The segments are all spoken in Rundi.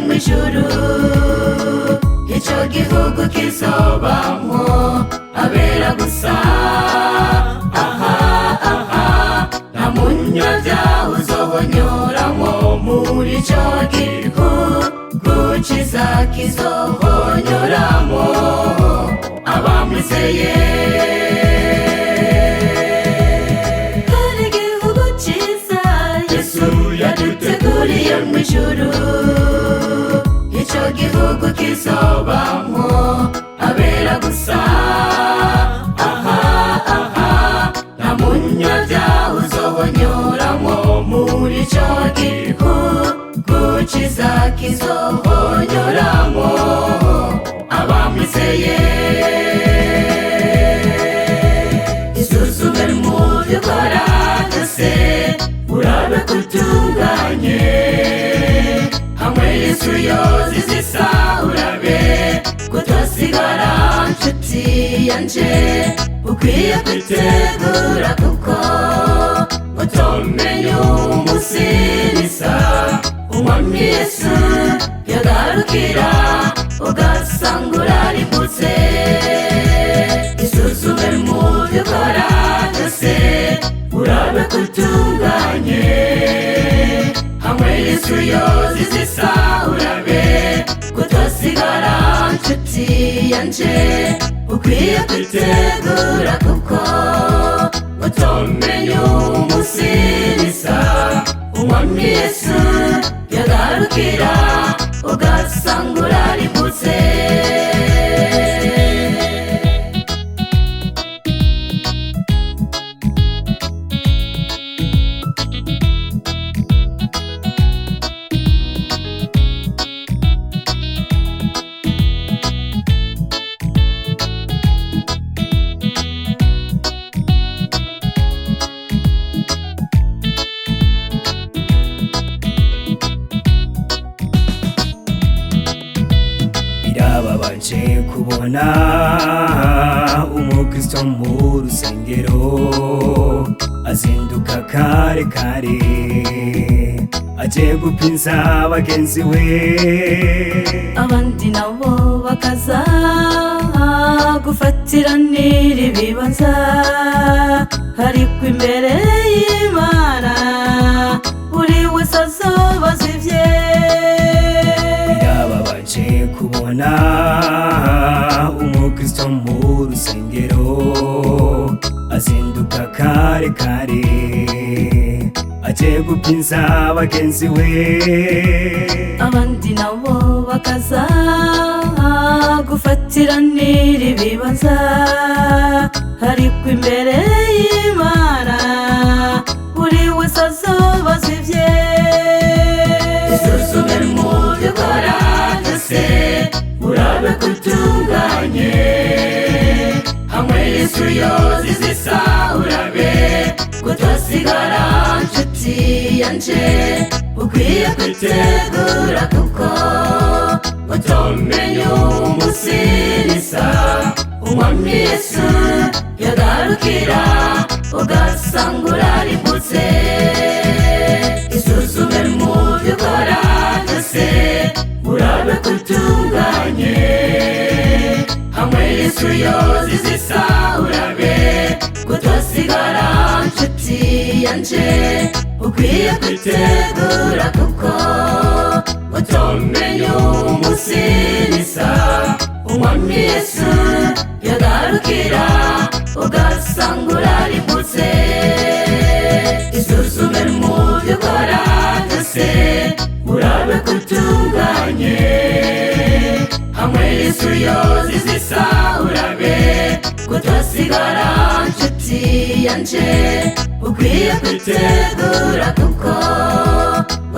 mw'ijuru ico gihugu kizobamwo abera gusa nta munyabyaha uzohonyoramwo muri ico gihugu ciza kizohonyoramwo abamwizeye. Hari igihugu ciza Yesu yaduteguriye mw'ijuru ico gihugu kizobamwo abera gusa nta munyabyaha uzohonyoramwo muri ico gihugu ciza kizohonyoramwo abamwizeye. Isuzume mu vyo ukora vyose urabe ko utunganye hamwe Yesu yozizisa urabe ko twasigara nshuti yanje ukwiye kwitegura kuko utomenya umunsi nisa umwami Yesu yagarukira ugasanga urarimbutse. Isuzume mu vyo ukora vyose urabe ko utunganye hamwe Yesu yozizisa urabe ko twasigara nshuti yanje ukwiye kwitegura kuko utomenya umunsi nisa umwami Yesu yagarukira ugasanga urarimbutse. Birababaje kubona umukristo mu rusengero azinduka kare kare aje gupinza bagenzi we, abandi nabo bakaza gufatiranira ibibanza ariko imbere y'Imana buri wese azobaza ivye. Birababaje kubona umukristo mu rusengero azinduka kare kare aje gupinza bagenzi we, abandi nabo bakaza gufatiranira ibibanza ariko imbere y'Imana buri wese azobaza ivye. Isuzume mu vyo ukora vyose urabe ko utunganye hamwe Yesu yozizisa urabe ko twasigara nshuti yanje ukwiye kwitegura kuko utomenya umunsi nisa umwami Yesu yagarukira ugasanga urarimbutse. Isuzume mu vyo ukora vyose urabe ko utunganye hamwe Yesu yozizisa urabe ko twasigara nshuti yanje ukwiye kwitegura kuko utomenya umunsi nisa umwami Yesu yagarukira ugasanga urarimbutse. Isuzume mu vyo ukora vyose urabe ko utunganye hamwe Yesu yozizisa urabe ko twasigara nshuti yanje ukwiye kwitegura kuko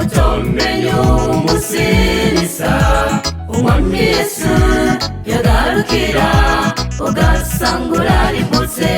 utomenya umunsi nisa umwami Yesu yagarukira ugasanga urarimbutse.